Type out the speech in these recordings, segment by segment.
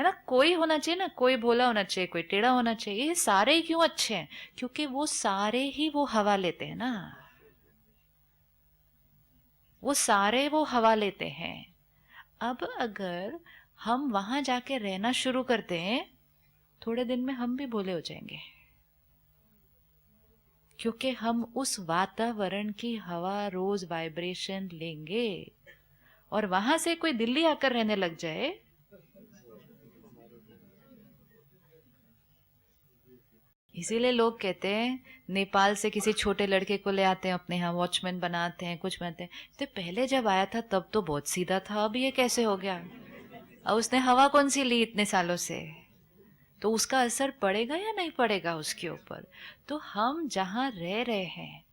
है ना, कोई होना चाहिए ना, कोई भोला होना चाहिए, कोई टेढ़ा होना चाहिए। ये सारे ही क्यों अच्छे हैं? क्योंकि वो सारे ही वो हवा लेते हैं ना, वो सारे वो हवा लेते हैं। अब अगर हम वहां जाके रहना शुरू करते हैं, थोड़े दिन में हम भी भोले हो जाएंगे, क्योंकि हम उस वातावरण की हवा रोज वाइब्रेशन लेंगे। और वहां से कोई दिल्ली आकर रहने लग जाए, इसीलिए लोग कहते हैं नेपाल से किसी छोटे लड़के को ले आते हैं अपने यहाँ, वॉचमैन बनाते हैं, कुछ बनाते हैं। तो पहले जब आया था तब तो बहुत सीधा था, अब ये कैसे हो गया? अब उसने हवा कौन सी ली इतने सालों से? तो उसका असर पड़ेगा या नहीं पड़ेगा उसके ऊपर? तो हम जहां रह रहे हैं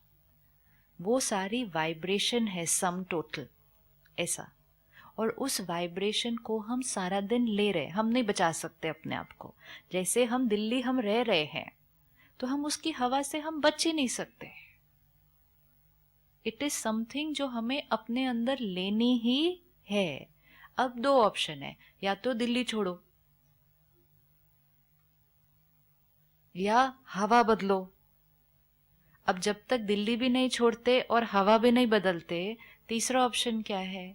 वो सारी वाइब्रेशन है, सम टोटल ऐसा। और उस वाइब्रेशन को हम सारा दिन ले रहे, हम नहीं बचा सकते अपने आप को। जैसे हम दिल्ली हम रह रहे हैं, तो हम उसकी हवा से हम बच ही नहीं सकते। इट इज समथिंग जो हमें अपने अंदर लेनी ही है। अब दो ऑप्शन है, या तो दिल्ली छोड़ो या हवा बदलो। अब जब तक दिल्ली भी नहीं छोड़ते और हवा भी नहीं बदलते, तीसरा ऑप्शन क्या है?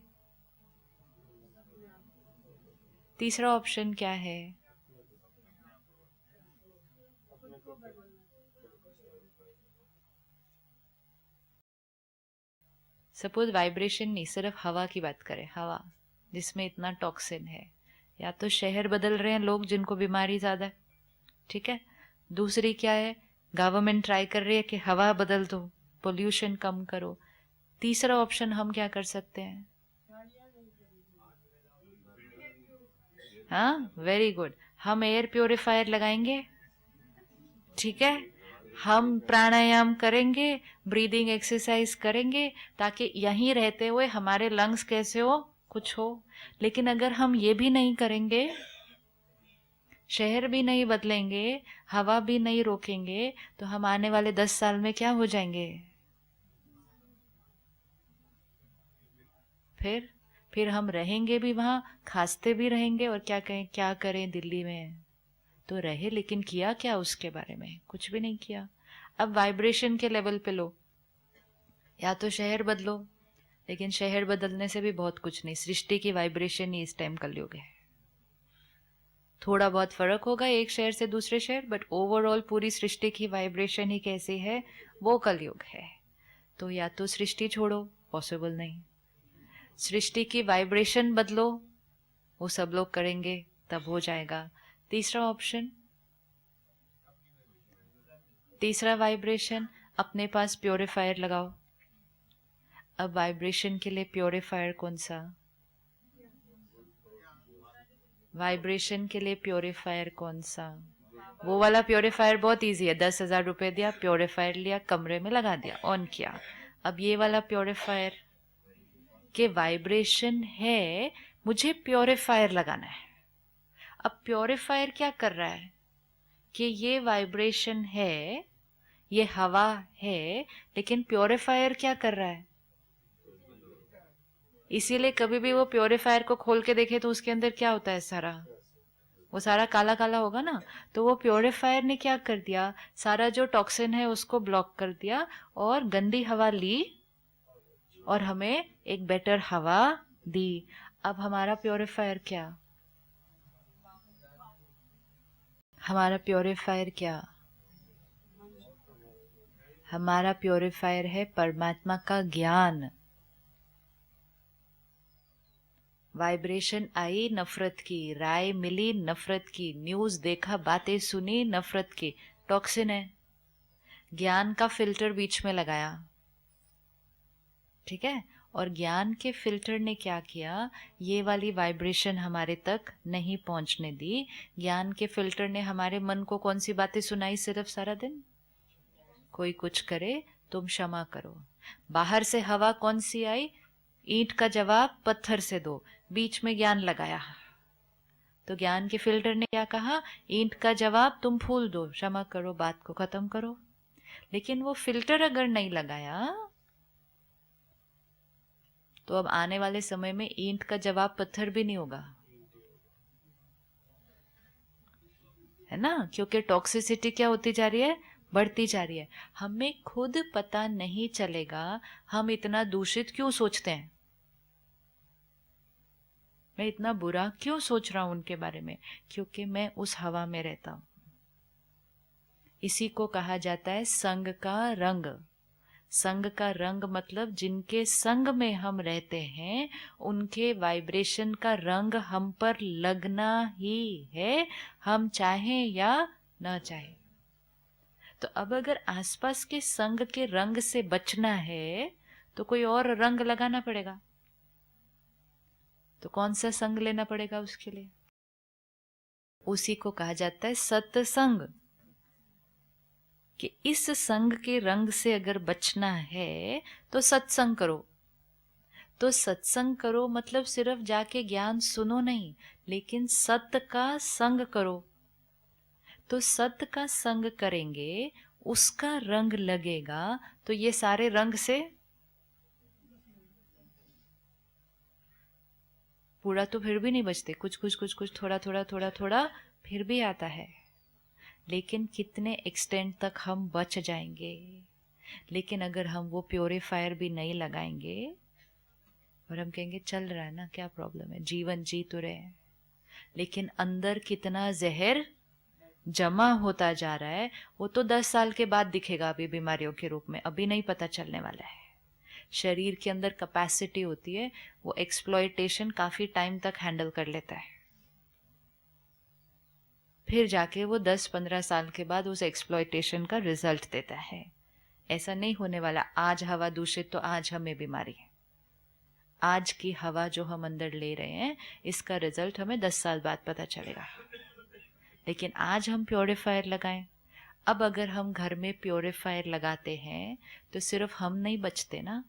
तीसरा ऑप्शन क्या है? सपोज वाइब्रेशन नहीं, सिर्फ हवा की बात करें, हवा जिसमें इतना टॉक्सिन है। या तो शहर बदल रहे हैं लोग जिनको बीमारी ज्यादा है, ठीक है। दूसरी क्या है? गवर्नमेंट ट्राई कर रही है कि हवा बदल दो, पोल्यूशन कम करो। तीसरा ऑप्शन हम क्या कर सकते हैं? हाँ, वेरी गुड। हम एयर प्योरीफायर लगाएंगे, ठीक है। हम प्राणायाम करेंगे, ब्रीदिंग एक्सरसाइज करेंगे, ताकि यहीं रहते हुए हमारे लंग्स कैसे हो, कुछ हो। लेकिन अगर हम ये भी नहीं करेंगे, शहर भी नहीं बदलेंगे, हवा भी नहीं रोकेंगे, तो हम आने वाले 10 साल में क्या हो जाएंगे? फिर हम रहेंगे भी वहां, खांसते भी रहेंगे, और क्या कहें, क्या करें दिल्ली में? तो रहे, लेकिन किया क्या उसके बारे में? कुछ भी नहीं किया। अब वाइब्रेशन के लेवल पे लो, या तो शहर बदलो, लेकिन शहर बदलने से भी बहुत कुछ नहीं, सृष्टि की वाइब्रेशन ही इस टाइम कलयुग है। थोड़ा बहुत फर्क होगा एक शहर से दूसरे शहर, बट ओवरऑल पूरी सृष्टि की वाइब्रेशन ही कैसी है, वो कलयुग है। तो या तो सृष्टि छोड़ो, पॉसिबल नहीं, सृष्टि की वाइब्रेशन बदलो, वो सब लोग करेंगे तब हो जाएगा। तीसरा ऑप्शन, तीसरा वाइब्रेशन, अपने पास प्योरीफायर लगाओ। अब वाइब्रेशन के लिए प्योरीफायर कौन सा? वाइब्रेशन के लिए प्योरीफायर कौन सा? वो वाला प्योरीफायर बहुत इजी है, 10,000 रुपए दिया, प्योरीफायर लिया, कमरे में लगा दिया, ऑन किया। अब ये वाला प्योरीफायर के वाइब्रेशन है, मुझे प्योरीफायर लगाना है। अब प्योरीफायर क्या कर रहा है कि ये वाइब्रेशन है, ये हवा है, लेकिन प्योरीफायर क्या कर रहा है? इसीलिए कभी भी वो प्योरीफायर को खोल के देखे तो उसके अंदर क्या होता है, सारा वो सारा काला काला होगा ना। तो वो प्योरीफायर ने क्या कर दिया, सारा जो टॉक्सिन है उसको ब्लॉक कर दिया, और गंदी हवा ली और हमें एक बेटर हवा दी। अब हमारा प्योरीफायर क्या? हमारा प्योरीफायर क्या? हमारा प्योरीफायर है परमात्मा का ज्ञान। वाइब्रेशन आई नफरत की, राय मिली नफरत की, न्यूज देखा, बातें सुनी नफरत की, टॉक्सिन है। ज्ञान का फिल्टर बीच में लगाया, ठीक है। और ज्ञान के फिल्टर ने क्या किया, ये वाली वाइब्रेशन हमारे तक नहीं पहुंचने दी। ज्ञान के फिल्टर ने हमारे मन को कौन सी बातें सुनाई सिर्फ सारा दिन? कोई कुछ करे तुम क्षमा करो। बाहर से हवा कौन सी आई, ईंट का जवाब पत्थर से दो, बीच में ज्ञान लगाया। तो ज्ञान के फिल्टर ने क्या कहा, ईंट का जवाब तुम फूल दो, क्षमा करो, बात को खत्म करो। लेकिन वो फिल्टर अगर नहीं लगाया, तो अब आने वाले समय में ईंट का जवाब पत्थर भी नहीं होगा। है ना, क्योंकि टॉक्सिसिटी क्या होती जा रही है, बढ़ती जा रही है। हमें खुद पता नहीं चलेगा हम इतना दूषित क्यों सोचते हैं, मैं इतना बुरा क्यों सोच रहा हूं उनके बारे में, क्योंकि मैं उस हवा में रहता हूं। इसी को कहा जाता है संग का रंग। संग का रंग मतलब जिनके संग में हम रहते हैं उनके वाइब्रेशन का रंग हम पर लगना ही है, हम चाहें या ना चाहें। तो अब अगर आसपास के संग के रंग से बचना है तो कोई और रंग लगाना पड़ेगा। तो कौन सा संग लेना पड़ेगा उसके लिए? उसी को कहा जाता है सत्संग। कि इस संग के रंग से अगर बचना है तो सत्संग करो। तो सत्संग करो मतलब सिर्फ जाके ज्ञान सुनो नहीं, लेकिन सत्य का संग करो। तो सत्य का संग करेंगे, उसका रंग लगेगा, तो ये सारे रंग से पूरा तो फिर भी नहीं बचते, कुछ कुछ कुछ कुछ थोड़ा थोड़ा थोड़ा थोड़ा फिर भी आता है। लेकिन कितने एक्सटेंट तक हम बच जाएंगे? लेकिन अगर हम वो प्योरीफायर भी नहीं लगाएंगे और हम कहेंगे चल रहा है ना, क्या प्रॉब्लम है, जीवन जी तो रहे हैं, लेकिन अंदर कितना जहर जमा होता जा रहा है वो तो 10 साल के बाद दिखेगा, अभी बीमारियों के रूप में, अभी नहीं पता चलने वाला है। शरीर के अंदर कैपेसिटी होती है, वो एक्सप्लॉयटेशन काफी टाइम तक हैंडल कर लेता है, फिर जाके वो 10-15 साल के बाद उस एक्सप्लॉयटेशन का रिजल्ट देता है। ऐसा नहीं होने वाला आज हवा दूषित तो आज हमें बीमारी है। आज की हवा जो हम अंदर ले रहे हैं इसका रिजल्ट हमें 10 साल बाद पता चलेगा। लेकिन आज हम प्योरीफायर लगाएं। अब अगर हम घर में प्योरीफायर लगाते हैं तो सिर्फ हम नहीं बचते ना।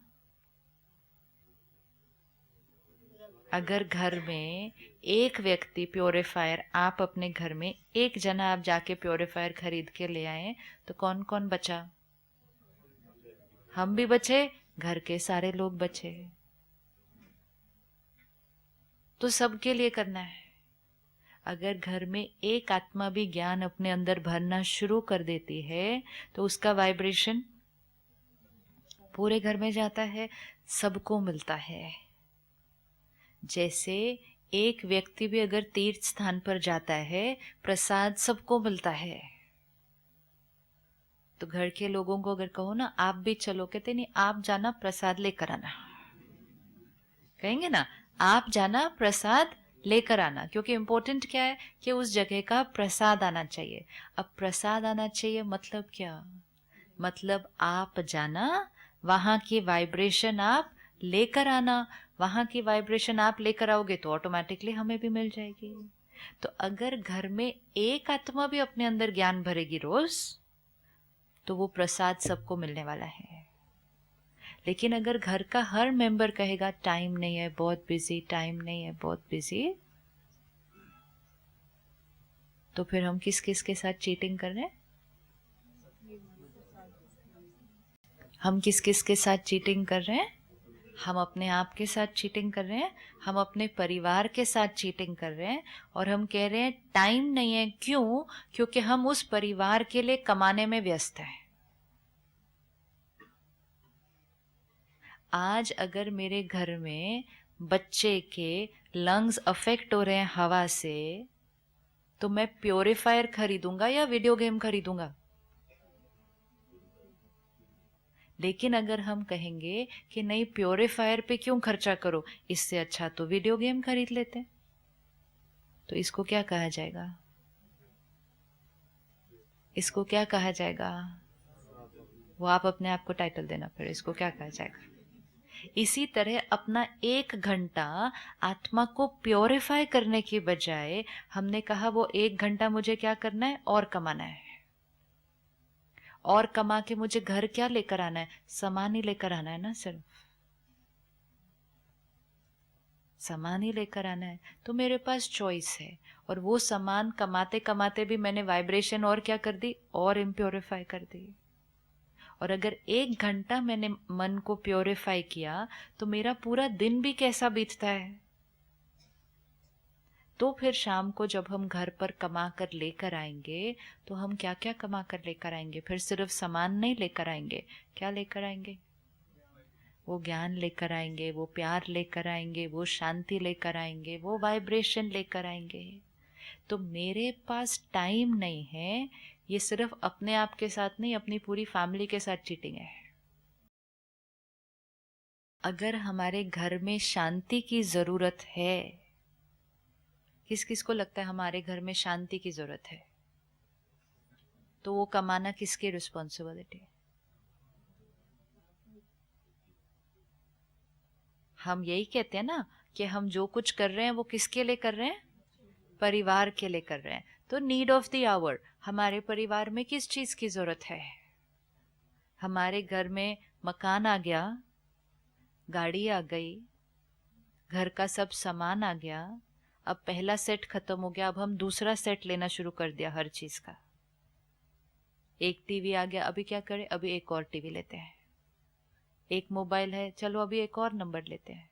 अगर घर में एक व्यक्ति प्योरीफायर, आप अपने घर में एक जना आप जाके प्योरीफायर खरीद के ले आए तो कौन कौन बचा? हम भी बचे, घर के सारे लोग बचे। तो सबके लिए करना है। अगर घर में एक आत्मा भी ज्ञान अपने अंदर भरना शुरू कर देती है तो उसका वाइब्रेशन पूरे घर में जाता है, सबको मिलता है। जैसे एक व्यक्ति भी अगर तीर्थ स्थान पर जाता है प्रसाद सबको मिलता है। तो घर के लोगों को अगर कहो ना आप भी चलो, कहते नहीं आप जाना प्रसाद लेकर आना, कहेंगे ना आप जाना प्रसाद लेकर आना, क्योंकि इंपॉर्टेंट क्या है कि उस जगह का प्रसाद आना चाहिए। अब प्रसाद आना चाहिए मतलब क्या? मतलब आप जाना, वहां की वाइब्रेशन आप लेकर आना, वहां की वाइब्रेशन आप लेकर आओगे तो ऑटोमेटिकली हमें भी मिल जाएगी। तो अगर घर में एक आत्मा भी अपने अंदर ज्ञान भरेगी रोज तो वो प्रसाद सबको मिलने वाला है। लेकिन अगर घर का हर मेंबर कहेगा टाइम नहीं है बहुत बिजी, टाइम नहीं है बहुत बिजी, तो फिर हम किस किस के साथ चीटिंग कर रहे हैं? हम किस किस के साथ चीटिंग कर रहे हैं? हम अपने आप के साथ चीटिंग कर रहे हैं, हम अपने परिवार के साथ चीटिंग कर रहे हैं, और हम कह रहे हैं टाइम नहीं है। क्यों? क्योंकि हम उस परिवार के लिए कमाने में व्यस्त हैं। आज अगर मेरे घर में बच्चे के लंग्स अफेक्ट हो रहे हैं हवा से, तो मैं प्योरीफायर खरीदूंगा या वीडियो गेम खरीदूंगा? लेकिन अगर हम कहेंगे कि नहीं प्योरीफायर पे क्यों खर्चा करो, इससे अच्छा तो वीडियो गेम खरीद लेते हैं, तो इसको क्या कहा जाएगा? इसको क्या कहा जाएगा? वो आप अपने आप को टाइटल देना पड़े, इसको क्या कहा जाएगा? इसी तरह अपना 1 घंटा आत्मा को प्योरीफाई करने की बजाय हमने कहा वो 1 घंटा मुझे क्या करना है? और कमाना है। और कमा के मुझे घर क्या लेकर आना है? सामान ही लेकर आना है ना, सिर्फ सामान ही लेकर आना है। तो मेरे पास चॉइस है, और वो सामान कमाते कमाते भी मैंने वाइब्रेशन और क्या कर दी? और इम्प्योरीफाई कर दी। और अगर 1 घंटा मैंने मन को प्योरीफाई किया तो मेरा पूरा दिन भी कैसा बीतता है? तो फिर शाम को जब हम घर पर कमा कर लेकर आएंगे तो हम क्या क्या कमा कर लेकर आएंगे? फिर सिर्फ सामान नहीं लेकर आएंगे, क्या लेकर आएंगे? वो ज्ञान लेकर आएंगे, वो प्यार लेकर आएंगे, वो शांति लेकर आएंगे, वो वाइब्रेशन लेकर आएंगे। तो मेरे पास टाइम नहीं है, ये सिर्फ अपने आप के साथ नहीं, अपनी पूरी फैमिली के साथ चीटिंग है। अगर हमारे घर में शांति की जरूरत है, किस किस को लगता है हमारे घर में शांति की जरूरत है, तो वो कमाना किसकी रिस्पॉन्सिबिलिटी है? हम यही कहते हैं ना कि हम जो कुछ कर रहे हैं वो किसके लिए कर रहे हैं? परिवार के लिए कर रहे हैं। तो नीड ऑफ द आवर, हमारे परिवार में किस चीज की जरूरत है? हमारे घर में मकान आ गया, गाड़ी आ गई, घर का सब सामान आ गया, अब पहला सेट खत्म हो गया, अब हम दूसरा सेट लेना शुरू कर दिया हर चीज का। एक टीवी आ गया, अभी क्या करें? अभी एक और टीवी लेते हैं। एक मोबाइल है, चलो अभी एक और नंबर लेते हैं।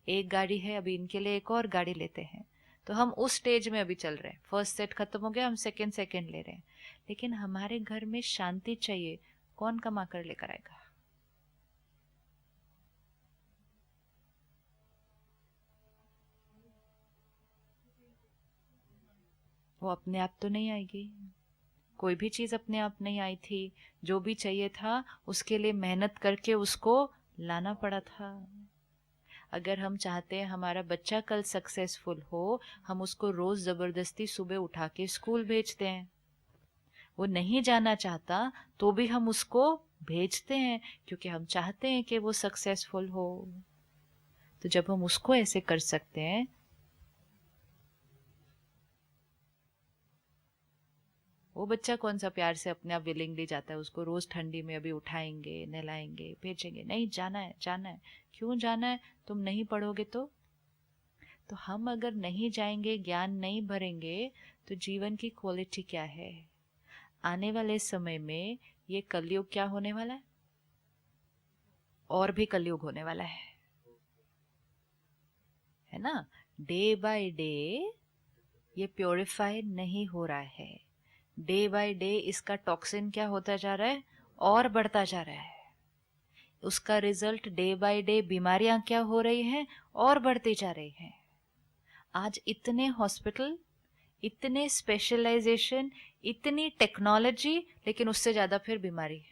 एक गाड़ी है, अभी इनके लिए एक और गाड़ी लेते हैं। तो हम उस स्टेज में अभी चल रहे हैं, फर्स्ट सेट खत्म हो गया, हम सेकंड ले रहे हैं। लेकिन हमारे घर में शांति चाहिए, कौन कमा कर लेकर आएगा? वो अपने आप तो नहीं आएगी, कोई भी चीज अपने आप नहीं आई थी। जो भी चाहिए था उसके लिए मेहनत करके उसको लाना पड़ा था। अगर हम चाहते हैं हमारा बच्चा कल सक्सेसफुल हो, हम उसको रोज जबरदस्ती सुबह उठा के स्कूल भेजते हैं। वो नहीं जाना चाहता तो भी हम उसको भेजते हैं, क्योंकि हम चाहते हैं कि वो सक्सेसफुल हो। तो जब हम उसको ऐसे कर सकते हैं, वो बच्चा कौन सा प्यार से अपने आप विलिंगली जाता है? उसको रोज ठंडी में अभी उठाएंगे, नहलाएंगे, भेजेंगे, नहीं जाना है, जाना है। क्यों जाना है? तुम नहीं पढ़ोगे तो हम अगर नहीं जाएंगे, ज्ञान नहीं भरेंगे, तो जीवन की क्वालिटी क्या है? आने वाले समय में ये कलयुग क्या होने वाला है? और भी कलयुग होने वाला है ना? डे बाय डे ये प्योरीफाई नहीं हो रहा है। डे बाय डे इसका टॉक्सिन क्या होता जा रहा है? और बढ़ता जा रहा है। उसका रिजल्ट डे बाय डे बीमारियां क्या हो रही हैं? और बढ़ती जा रही हैं। आज इतने हॉस्पिटल, इतने स्पेशलाइजेशन, इतनी टेक्नोलॉजी, लेकिन उससे ज्यादा फिर बीमारी।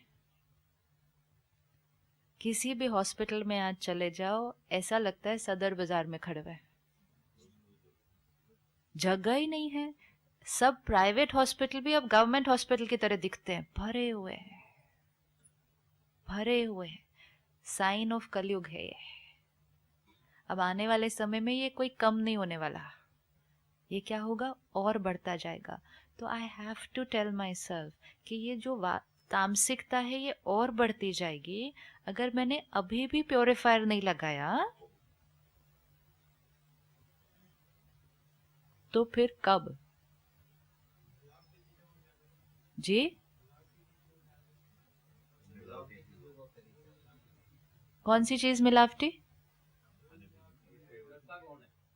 किसी भी हॉस्पिटल में आज चले जाओ, ऐसा लगता है सदर बाजार में खड़े हुए, जगह ही नहीं है। सब प्राइवेट हॉस्पिटल भी अब गवर्नमेंट हॉस्पिटल की तरह दिखते हैं, भरे हुए हैं, भरे हुए हैं। साइन ऑफ कलयुग है ये। अब आने वाले समय में ये कोई कम नहीं होने वाला, ये क्या होगा? और बढ़ता जाएगा। तो I have to tell myself कि ये जो तामसिकता है ये और बढ़ती जाएगी। अगर मैंने अभी भी प्योरीफायर नहीं लगाया तो फिर कब? जी, कौन सी चीज मिलावटी?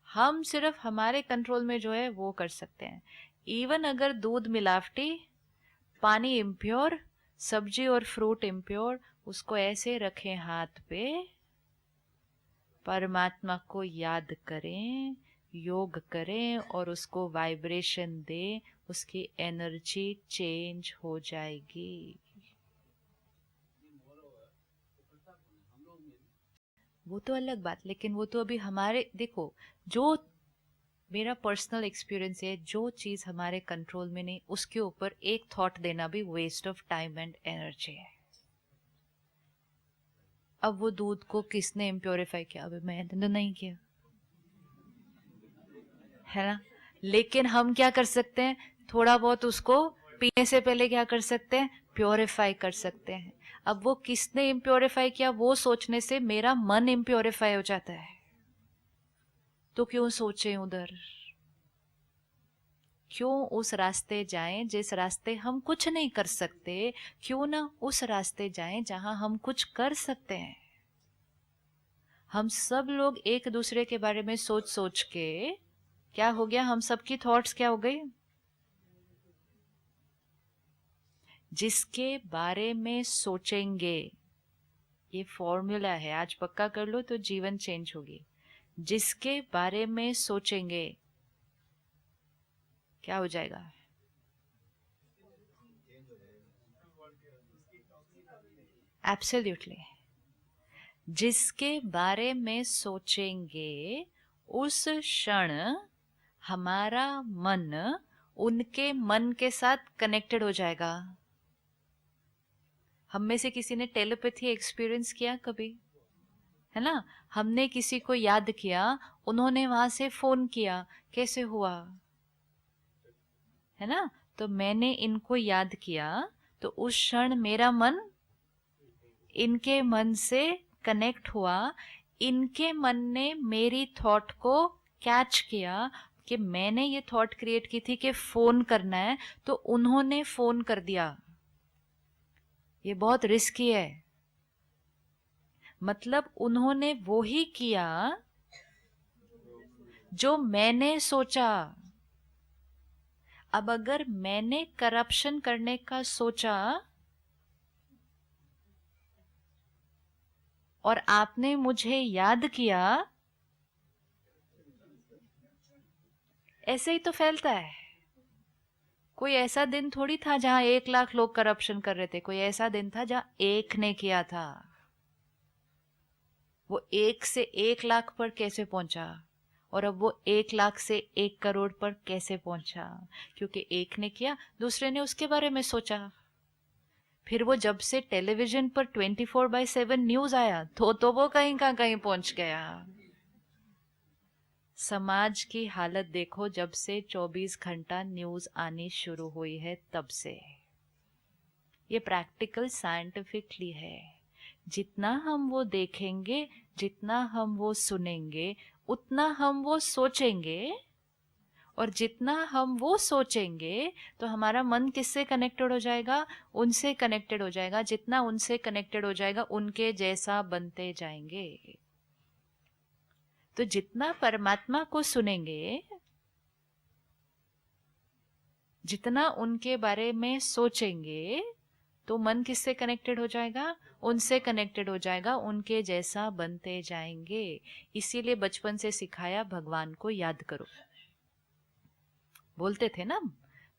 हम सिर्फ हमारे कंट्रोल में जो है वो कर सकते हैं। इवन अगर दूध मिलावटी, पानी इम्प्योर, सब्जी और फ्रूट इम्प्योर, उसको ऐसे रखें हाथ पे, परमात्मा को याद करें, योग करें और उसको वाइब्रेशन दें, उसकी एनर्जी चेंज हो जाएगी। वो तो अलग बात, लेकिन वो तो अभी हमारे, देखो, जो मेरा पर्सनल एक्सपीरियंस है, जो चीज हमारे कंट्रोल में नहीं उसके ऊपर एक थॉट देना भी waste of time and energy है। अब वो दूध को किसने इम्प्योरीफाई किया? अभी मैंने तो नहीं किया, है ना? लेकिन हम क्या कर सकते हैं? थोड़ा बहुत उसको पीने से पहले क्या कर सकते हैं? प्योरीफाई कर सकते हैं। अब वो किसने इम्प्योरीफाई किया वो सोचने से मेरा मन इम्प्योरीफाई हो जाता है। तो क्यों सोचे उधर? क्यों उस रास्ते जाएं जिस रास्ते हम कुछ नहीं कर सकते? क्यों ना उस रास्ते जाएं जहां हम कुछ कर सकते हैं? हम सब लोग एक दूसरे के बारे में सोच सोच के क्या हो गया? हम सबकी थॉट्स क्या हो गई? जिसके बारे में सोचेंगे, ये फॉर्मूला है, आज पक्का कर लो तो जीवन चेंज होगी। जिसके बारे में सोचेंगे क्या हो जाएगा? एब्सोल्युटली। जिसके बारे में सोचेंगे उस क्षण हमारा मन उनके मन के साथ कनेक्टेड हो जाएगा। हम में से किसी ने टेलीपैथी एक्सपीरियंस किया कभी? है ना? हमने किसी को याद किया, उन्होंने वहां से फोन किया, कैसे हुआ? है ना? तो मैंने इनको याद किया, तो उस क्षण मेरा मन इनके मन से कनेक्ट हुआ। इनके मन ने मेरी थॉट को कैच किया कि मैंने ये थॉट क्रिएट की थी कि फोन करना है, तो उन्होंने फोन कर दिया। ये बहुत रिस्की है। मतलब उन्होंने वो ही किया जो मैंने सोचा। अब अगर मैंने करप्शन करने का सोचा और आपने मुझे याद किया, ऐसे ही तो फैलता है। कोई ऐसा दिन थोड़ी था जहां 1 लाख लोग करप्शन कर रहे थे। कोई ऐसा दिन था जहां एक ने किया था। वो 1 से 1 लाख पर कैसे पहुंचा? और अब वो 1 लाख से 1 करोड़ पर कैसे पहुंचा? क्योंकि एक ने किया, दूसरे ने उसके बारे में सोचा। फिर वो जब से टेलीविजन पर 24/7 न्यूज आया, तो वो कहीं का कहीं पहुंच गया। समाज की हालत देखो, जब से 24 घंटा न्यूज आनी शुरू हुई है तब से। ये प्रैक्टिकल साइंटिफिकली है। जितना हम वो देखेंगे, जितना हम वो सुनेंगे, उतना हम वो सोचेंगे। और जितना हम वो सोचेंगे तो हमारा मन किससे कनेक्टेड हो जाएगा? उनसे कनेक्टेड हो जाएगा। जितना उनसे कनेक्टेड हो जाएगा, उनके जैसा बनते जाएंगे। तो जितना परमात्मा को सुनेंगे, जितना उनके बारे में सोचेंगे, तो मन किससे कनेक्टेड हो जाएगा? उनसे कनेक्टेड हो जाएगा, उनके जैसा बनते जाएंगे। इसीलिए बचपन से सिखाया, भगवान को याद करो। बोलते थे ना,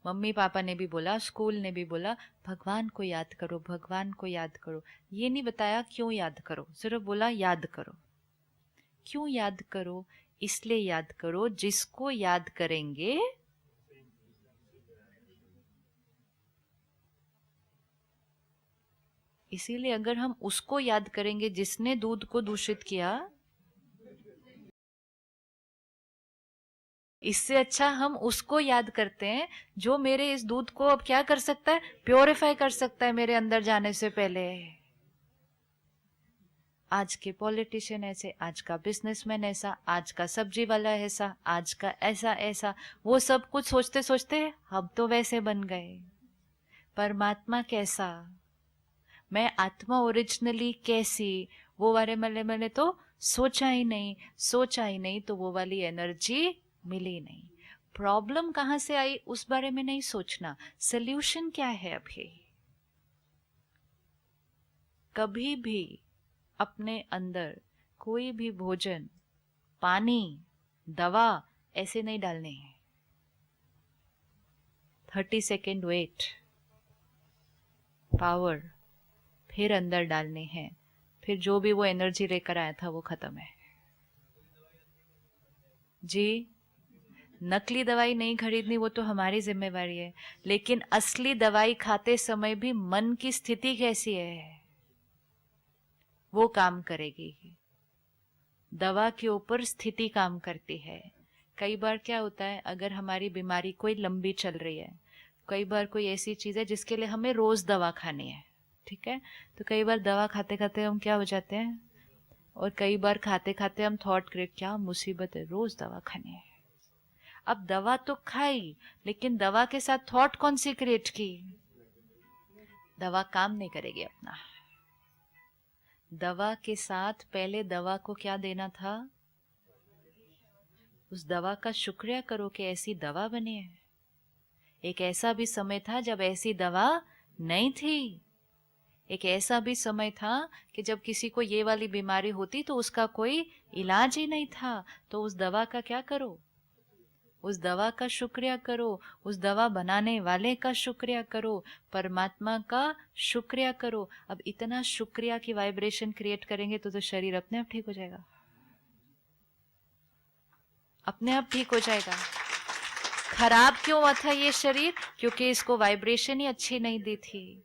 मम्मी पापा ने भी बोला, स्कूल ने भी बोला, भगवान को याद करो, भगवान को याद करो। ये नहीं बताया क्यों याद करो, सिर्फ बोला याद करो। क्यों याद करो? इसलिए याद करो, जिसको याद करेंगे इसीलिए अगर हम उसको याद करेंगे जिसने दूध को दूषित किया, इससे अच्छा हम उसको याद करते हैं जो मेरे इस दूध को अब क्या कर सकता है? प्योरीफाई कर सकता है मेरे अंदर जाने से पहले। आज के पॉलिटिशियन ऐसे, आज का बिजनेसमैन ऐसा, आज का सब्जी वाला ऐसा, आज का ऐसा ऐसा, वो सब कुछ सोचते सोचते हम तो वैसे बन गए। परमात्मा कैसा, मैं आत्मा ओरिजिनली कैसी, वो वाले मैंने तो सोचा ही नहीं। सोचा ही नहीं तो वो वाली एनर्जी मिली नहीं। प्रॉब्लम कहां से आई उस बारे में नहीं सोचना, सल्यूशन क्या है अभी। कभी भी अपने अंदर कोई भी भोजन, पानी, दवा ऐसे नहीं डालने हैं। 30 सेकेंड वेट, पावर, फिर अंदर डालने हैं। फिर जो भी वो एनर्जी लेकर आया था वो खत्म है। जी, नकली दवाई नहीं खरीदनी, वो तो हमारी जिम्मेवारी है। लेकिन असली दवाई खाते समय भी मन की स्थिति कैसी है, वो काम करेगी। दवा के ऊपर स्थिति काम करती है। कई बार क्या होता है, अगर हमारी बीमारी कोई लंबी चल रही है, कई बार कोई ऐसी चीज है जिसके लिए हमें रोज दवा खानी है, ठीक है, तो कई बार दवा खाते खाते हम क्या हो जाते हैं, और कई बार खाते खाते हम थॉट क्रिएट, क्या मुसीबत है, रोज दवा खानी है। अब दवा तो खाई, लेकिन दवा के साथ थॉट कौन सी क्रिएट की? दवा काम नहीं करेगी अपना। दवा के साथ पहले दवा को क्या देना था? उस दवा का शुक्रिया करो कि ऐसी दवा बनी है। एक ऐसा भी समय था जब ऐसी दवा नहीं थी। एक ऐसा भी समय था कि जब किसी को ये वाली बीमारी होती तो उसका कोई इलाज ही नहीं था। तो उस दवा का क्या करो? उस दवा का शुक्रिया करो, उस दवा बनाने वाले का शुक्रिया करो, परमात्मा का शुक्रिया करो। अब इतना शुक्रिया की वाइब्रेशन क्रिएट करेंगे तो शरीर अपने आप ठीक हो जाएगा, अपने आप ठीक हो जाएगा। खराब क्यों हुआ था ये शरीर? क्योंकि इसको वाइब्रेशन ही अच्छी नहीं दी थी।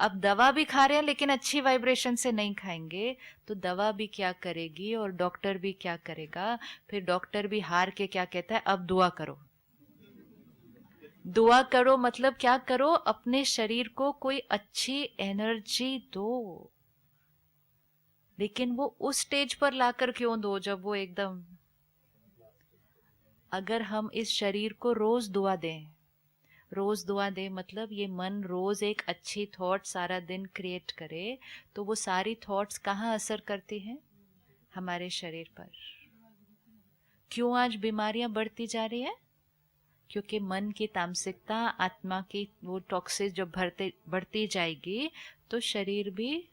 अब दवा भी खा रहे हैं लेकिन अच्छी वाइब्रेशन से नहीं खाएंगे तो दवा भी क्या करेगी और डॉक्टर भी क्या करेगा? फिर डॉक्टर भी हार के क्या कहता है, अब दुआ करो। दुआ करो मतलब क्या करो? अपने शरीर को कोई अच्छी एनर्जी दो। लेकिन वो उस स्टेज पर लाकर क्यों दो जब वो एकदम, अगर हम इस शरीर को रोज दुआ दें, रोज दुआ दे मतलब ये मन रोज एक अच्छी थॉट सारा दिन क्रिएट करे, तो वो सारी थॉट्स कहाँ असर करती हैं? हमारे शरीर पर। क्यों आज बीमारियां बढ़ती जा रही है? क्योंकि मन की तामसिकता, आत्मा की वो टॉक्सिस जब बढ़ती जाएगी तो शरीर भी,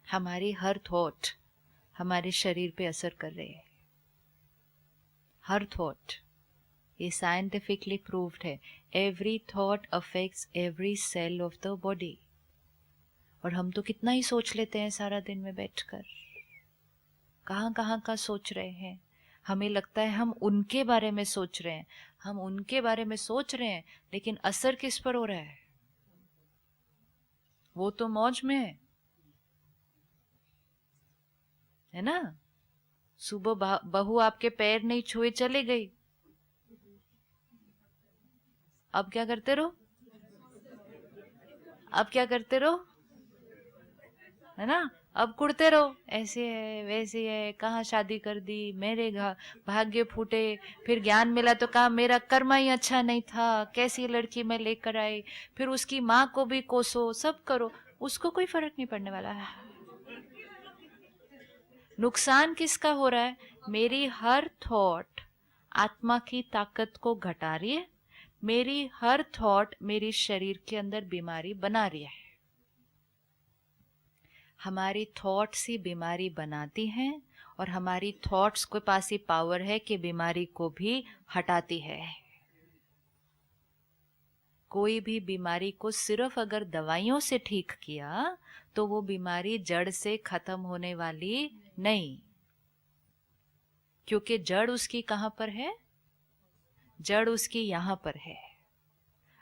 हमारी हर थॉट हमारे शरीर पे असर कर रही है। हर थॉट, ये साइंटिफिकली प्रूव्ड है। Every thought affects every cell of the body. और हम तो कितना ही सोच लेते हैं सारा दिन में बैठकर, कहाँ कहाँ का सोच रहे हैं। हमें लगता है हम उनके बारे में सोच रहे हैं, हम उनके बारे में सोच रहे हैं, लेकिन असर किस पर हो रहा है? वो तो मौज में है ना। सुबह बहू आपके पैर नहीं छुए चली गई, अब क्या करते रहो? अब क्या करते रहो? है ना, अब कुड़ते रहो, ऐसे है वैसे है, कहाँ शादी कर दी, मेरे भाग्य फूटे। फिर ज्ञान मिला तो कहा मेरा कर्म ही अच्छा नहीं था, कैसी लड़की मैं लेकर आई। फिर उसकी माँ को भी कोसो, सब करो, उसको कोई फर्क नहीं पड़ने वाला है। नुकसान किसका हो रहा है? मेरी हर थॉट आत्मा की ताकत को घटा रही है, मेरी हर थॉट मेरी शरीर के अंदर बीमारी बना रही है। हमारी थॉट्स ही बीमारी बनाती हैं और हमारी थॉट्स के पास ही पावर है कि बीमारी को भी हटाती है। कोई भी बीमारी को सिर्फ अगर दवाइयों से ठीक किया तो वो बीमारी जड़ से खत्म होने वाली नहीं, क्योंकि जड़ उसकी कहां पर है? जड़ उसकी यहां पर है।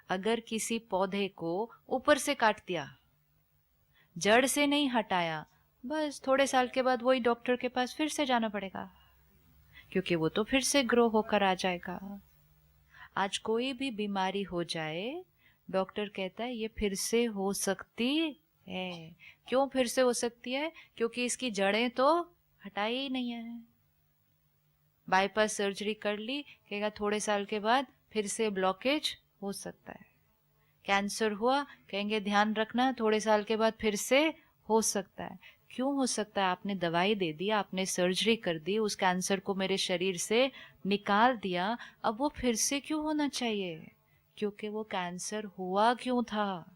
अगर किसी पौधे को ऊपर से काट दिया, जड़ से नहीं हटाया, बस थोड़े साल के बाद वही डॉक्टर के पास फिर से जाना पड़ेगा, क्योंकि वो तो फिर से ग्रो होकर आ जाएगा। आज कोई भी बीमारी हो जाए, डॉक्टर कहता है ये फिर से हो सकती है। क्यों फिर से हो सकती है? क्योंकि इसकी जड़ें तो हटाई ही नहीं है। बाईपास सर्जरी कर ली, कहेगा थोड़े साल के बाद फिर से ब्लॉकेज हो सकता है। कैंसर हुआ, कहेंगे ध्यान रखना थोड़े साल के बाद फिर से हो सकता है। क्यों हो सकता है? आपने दवाई दे दी, आपने सर्जरी कर दी, उस कैंसर को मेरे शरीर से निकाल दिया, अब वो फिर से क्यों होना चाहिए? क्योंकि वो कैंसर हुआ क्यों था?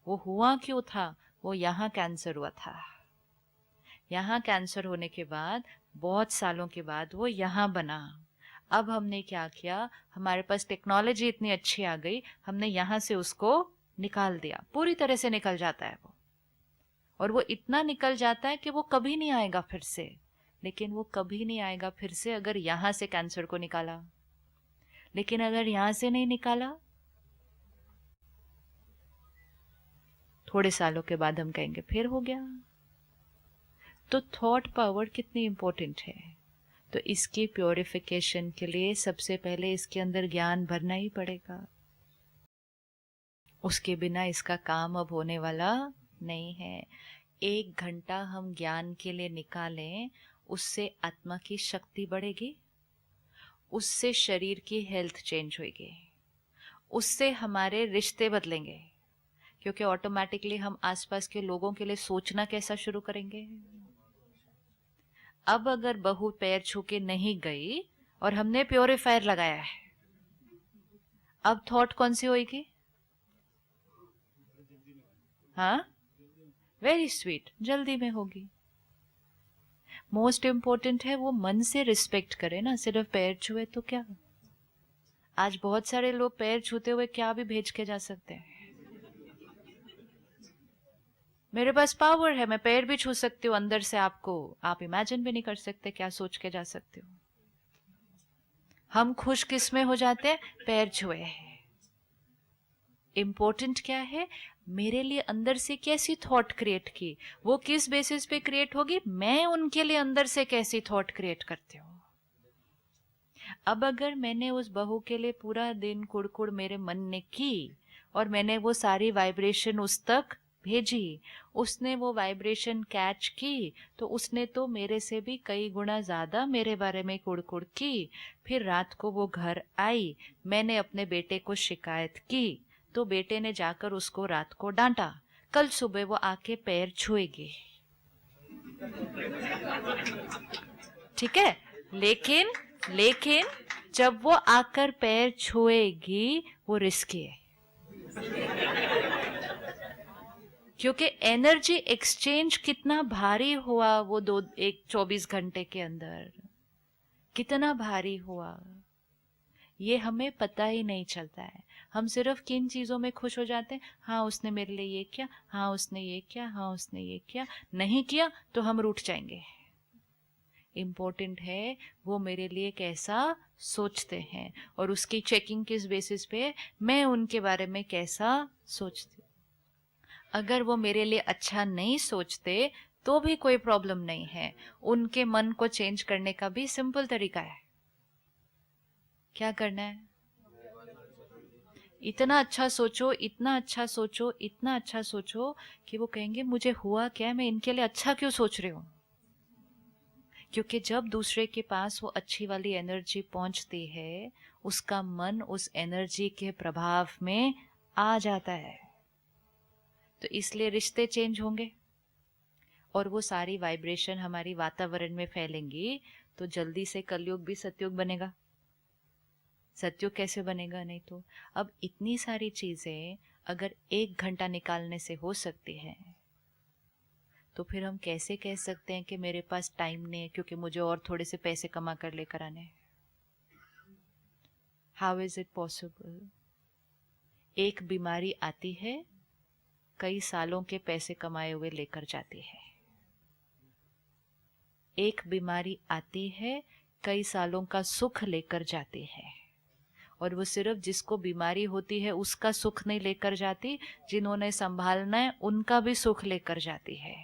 वो हुआ क्यों था? वो यहाँ कैंसर हुआ था। यहाँ कैंसर होने के बाद बहुत सालों के बाद वो यहाँ बना। अब हमने क्या किया? हमारे पास टेक्नोलॉजी इतनी अच्छी आ गई, हमने यहाँ से उसको निकाल दिया, पूरी तरह से निकल जाता है वो। और वो इतना निकल जाता है कि वो कभी नहीं आएगा फिर से। लेकिन वो कभी नहीं आएगा फिर से अगर यहाँ से कैंसर को निकाला। लेकिन अगर यहाँ से नहीं निकाला, थोड़े सालों के बाद हम कहेंगे फिर हो गया। तो थॉट पावर कितनी इंपॉर्टेंट है। तो इसकी प्योरिफिकेशन के लिए सबसे पहले इसके अंदर ज्ञान भरना ही पड़ेगा। उसके बिना इसका काम अब होने वाला नहीं है। 1 घंटा हम ज्ञान के लिए निकालें, उससे आत्मा की शक्ति बढ़ेगी, उससे शरीर की हेल्थ चेंज होगी, उससे हमारे रिश्ते बदलेंगे, क्योंकि ऑटोमेटिकली हम आसपास के लोगों के लिए सोचना कैसा शुरू करेंगे? अब अगर बहू पैर छू के नहीं गई और हमने प्योरीफायर लगाया है, अब थॉट कौन सी होगी? हाँ, वेरी स्वीट, जल्दी में होगी। मोस्ट इम्पोर्टेंट है वो मन से रिस्पेक्ट करे ना, सिर्फ पैर छुए तो क्या। आज बहुत सारे लोग पैर छूते हुए क्या भी भेज के जा सकते हैं। मेरे पास पावर है, मैं पैर भी छू सकती हूँ अंदर से, आपको आप इमेजिन भी नहीं कर सकते क्या सोच के जा सकते हो। हम खुश किस में हो जाते हैं? पैर छुए। इम्पोर्टेंट क्या है, मेरे लिए अंदर से कैसी थॉट क्रिएट की, वो किस बेसिस पे क्रिएट होगी, मैं उनके लिए अंदर से कैसी थॉट क्रिएट करती हूँ। अब अगर मैंने उस बहू के लिए पूरा दिन कुड़कुड़ मेरे मन ने की और मैंने वो सारी वाइब्रेशन उस तक भेजी, उसने वो वाइब्रेशन कैच की, तो उसने तो मेरे से भी कई गुना ज्यादा मेरे बारे में कुड़कुड़ की। फिर रात को वो घर आई, मैंने अपने बेटे को शिकायत की, तो बेटे ने जाकर उसको रात को डांटा। कल सुबह वो आके पैर छुएगी, ठीक है। लेकिन लेकिन जब वो आकर पैर छुएगी वो रिस्की है, क्योंकि एनर्जी एक्सचेंज कितना भारी हुआ वो 24 घंटे के अंदर, कितना भारी हुआ ये हमें पता ही नहीं चलता है। हम सिर्फ किन चीजों में खुश हो जाते हैं, हाँ उसने मेरे लिए ये किया, हाँ उसने ये किया, हाँ उसने ये किया, नहीं किया तो हम रूठ जाएंगे। इम्पोर्टेंट है वो मेरे लिए कैसा सोचते हैं और उसकी चेकिंग किस बेसिस पे मैं उनके बारे में कैसा सोचती हूँ। अगर वो मेरे लिए अच्छा नहीं सोचते तो भी कोई प्रॉब्लम नहीं है, उनके मन को चेंज करने का भी सिंपल तरीका है। क्या करना है? इतना अच्छा सोचो, इतना अच्छा सोचो, इतना अच्छा सोचो कि वो कहेंगे मुझे हुआ क्या, मैं इनके लिए अच्छा क्यों सोच रही हूँ। क्योंकि जब दूसरे के पास वो अच्छी वाली एनर्जी पहुंचती है, उसका मन उस एनर्जी के प्रभाव में आ जाता है, तो इसलिए रिश्ते चेंज होंगे और वो सारी वाइब्रेशन हमारी वातावरण में फैलेंगी, तो जल्दी से कलयुग भी सतयुग बनेगा। सतयुग कैसे बनेगा? नहीं तो अब इतनी सारी चीजें अगर 1 घंटा निकालने से हो सकती है, तो फिर हम कैसे कह सकते हैं कि मेरे पास टाइम नहीं है क्योंकि मुझे और थोड़े से पैसे कमा कर लेकर आने हैं। How is it possible? एक बीमारी आती है, कई सालों के पैसे कमाए हुए लेकर जाती है। एक बीमारी आती है, कई सालों का सुख लेकर जाती है, और वो सिर्फ जिसको बीमारी होती है उसका सुख नहीं लेकर जाती, जिन्होंने संभालना है उनका भी सुख लेकर जाती है।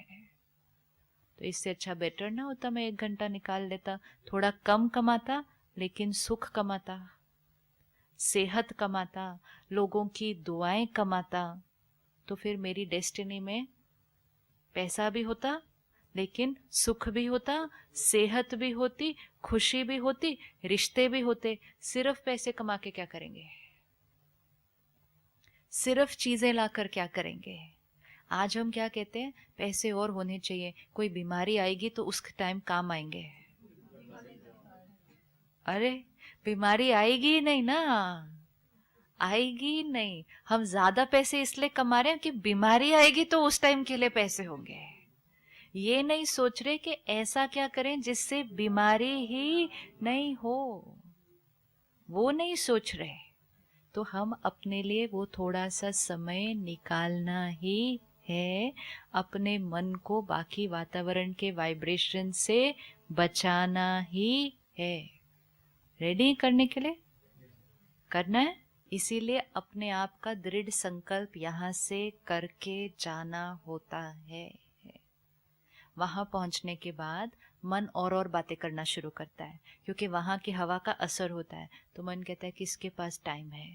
तो इससे अच्छा बेटर ना होता मैं 1 घंटा निकाल लेता, थोड़ा कम कमाता लेकिन सुख कमाता, सेहत कमाता, लोगों की दुआएं कमाता, तो फिर मेरी डेस्टिनी में पैसा भी होता लेकिन सुख भी होता, सेहत भी होती, खुशी भी होती, रिश्ते भी होते। सिर्फ पैसे कमा के क्या करेंगे? सिर्फ चीजें लाकर क्या करेंगे? आज हम क्या कहते हैं, पैसे और होने चाहिए, कोई बीमारी आएगी तो उस टाइम काम आएंगे। अरे बीमारी आएगी ही नहीं ना, आएगी ही नहीं। हम ज्यादा पैसे इसलिए कमा रहे हैं कि बीमारी आएगी तो उस टाइम के लिए पैसे होंगे। ये नहीं सोच रहे कि ऐसा क्या करें जिससे बीमारी ही नहीं हो, वो नहीं सोच रहे। तो हम अपने लिए वो थोड़ा सा समय निकालना ही है, अपने मन को बाकी वातावरण के वाइब्रेशन से बचाना ही है। रेडी करने के लिए? करना है। इसीलिए अपने आप का दृढ़ संकल्प यहाँ से करके जाना होता है। वहां पहुंचने के बाद मन और बातें करना शुरू करता है, क्योंकि वहां की हवा का असर होता है। तो मन कहता है किसके पास टाइम है,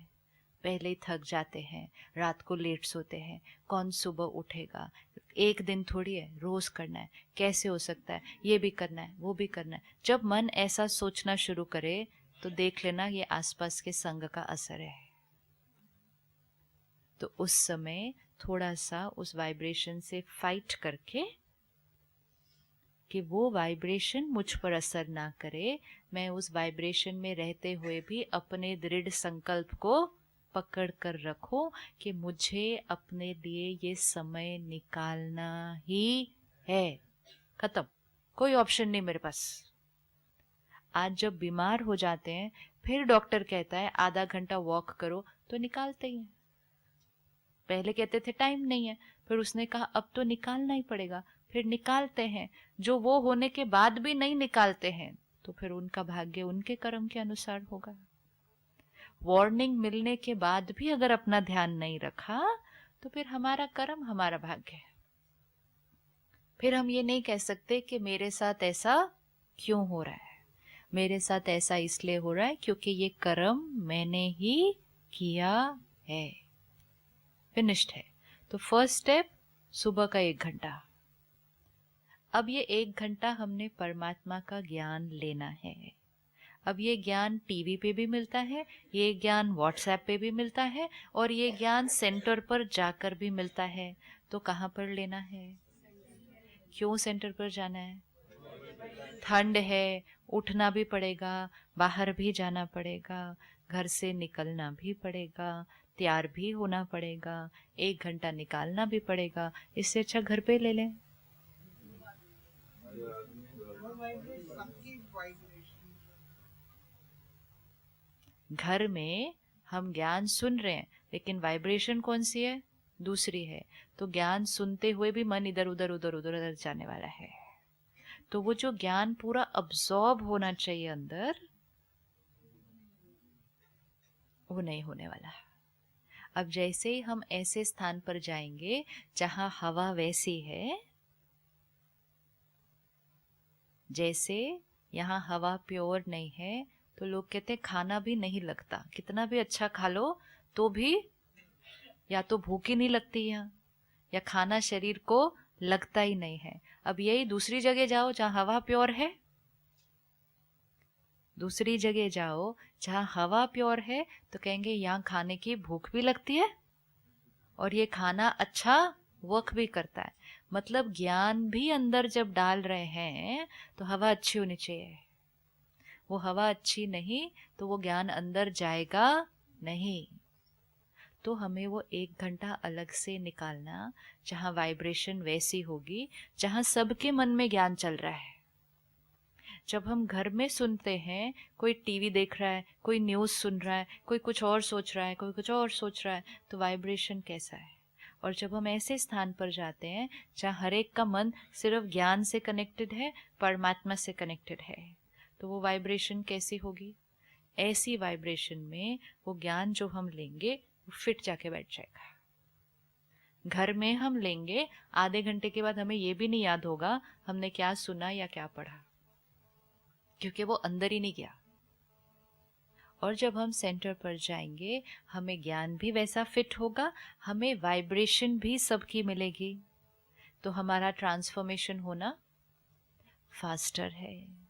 पहले ही थक जाते हैं, रात को लेट सोते हैं, कौन सुबह उठेगा, एक दिन थोड़ी है, रोज करना है, कैसे हो सकता है, ये भी करना है वो भी करना है। जब मन ऐसा सोचना शुरू करे तो देख लेना ये आसपास के संग का असर है। तो उस समय थोड़ा सा उस वाइब्रेशन से फाइट करके कि वो वाइब्रेशन मुझ पर असर ना करे, मैं उस वाइब्रेशन में रहते हुए भी अपने दृढ़ संकल्प को पकड़ कर रखूं कि मुझे अपने लिए ये समय निकालना ही है। खत्म, कोई ऑप्शन नहीं मेरे पास। आज जब बीमार हो जाते हैं फिर डॉक्टर कहता है आधा घंटा वॉक करो, तो निकालते ही हैं। पहले कहते थे टाइम नहीं है, फिर उसने कहा अब तो निकालना ही पड़ेगा, फिर निकालते हैं। जो वो होने के बाद भी नहीं निकालते हैं तो फिर उनका भाग्य उनके कर्म के अनुसार होगा। वार्निंग मिलने के बाद भी अगर अपना ध्यान नहीं रखा तो फिर हमारा कर्म हमारा भाग्य है। फिर हम ये नहीं कह सकते कि मेरे साथ ऐसा क्यों हो रहा है, मेरे साथ ऐसा इसलिए हो रहा है क्योंकि ये कर्म मैंने ही किया है। फिनिश्ड है। तो फर्स्ट स्टेप सुबह का 1 घंटा। अब ये 1 घंटा हमने परमात्मा का ज्ञान लेना है। अब ये ज्ञान टीवी पे भी मिलता है, ये ज्ञान व्हाट्सएप पे भी मिलता है, और ये ज्ञान सेंटर पर जाकर भी मिलता है। तो कहाँ पर लेना है? क्यों सेंटर पर जाना है? ठंड है, उठना भी पड़ेगा, बाहर भी जाना पड़ेगा, घर से निकलना भी पड़ेगा, तैयार भी होना पड़ेगा, 1 घंटा निकालना भी पड़ेगा। इससे अच्छा घर पे ले लें। घर में हम ज्ञान सुन रहे हैं लेकिन वाइब्रेशन कौन सी है? दूसरी है। तो ज्ञान सुनते हुए भी मन इधर उधर उधर उधर उधर जाने वाला है। तो वो जो ज्ञान पूरा अब्सॉर्ब होना चाहिए अंदर, वो नहीं होने वाला। अब जैसे ही हम ऐसे स्थान पर जाएंगे जहां हवा वैसी है, जैसे यहाँ हवा प्योर नहीं है तो लोग कहते हैं खाना भी नहीं लगता, कितना भी अच्छा खा लो तो भी या तो भूख ही नहीं लगती यहाँ, या खाना शरीर को लगता ही नहीं है। अब यही दूसरी जगह जाओ जहाँ हवा प्योर है, दूसरी जगह जाओ जहाँ हवा प्योर है, तो कहेंगे यहाँ खाने की भूख भी लगती है और ये खाना अच्छा वर्क भी करता है। मतलब ज्ञान भी अंदर जब डाल रहे हैं तो हवा अच्छी होनी चाहिए। वो हवा अच्छी नहीं तो वो ज्ञान अंदर जाएगा नहीं। तो हमें वो 1 घंटा अलग से निकालना जहाँ वाइब्रेशन वैसी होगी, जहाँ सबके मन में ज्ञान चल रहा है। जब हम घर में सुनते हैं, कोई टीवी देख रहा है, कोई न्यूज़ सुन रहा है, कोई कुछ और सोच रहा है, कोई कुछ और सोच रहा है, तो वाइब्रेशन कैसा है? और जब हम ऐसे स्थान पर जाते हैं जहाँ हर एक का मन सिर्फ ज्ञान से कनेक्टेड है, परमात्मा से कनेक्टेड है, तो वो वाइब्रेशन कैसी होगी? ऐसी वाइब्रेशन में वो ज्ञान जो हम लेंगे वो फिट जाके बैठ जाएगा। घर में हम लेंगे, आधे घंटे के बाद हमें ये भी नहीं याद होगा हमने क्या सुना या क्या पढ़ा, क्योंकि वो अंदर ही नहीं गया। और जब हम सेंटर पर जाएंगे हमें ज्ञान भी वैसा फिट होगा, हमें वाइब्रेशन भी सबकी मिलेगी, तो हमारा ट्रांसफॉर्मेशन होना फास्टर है।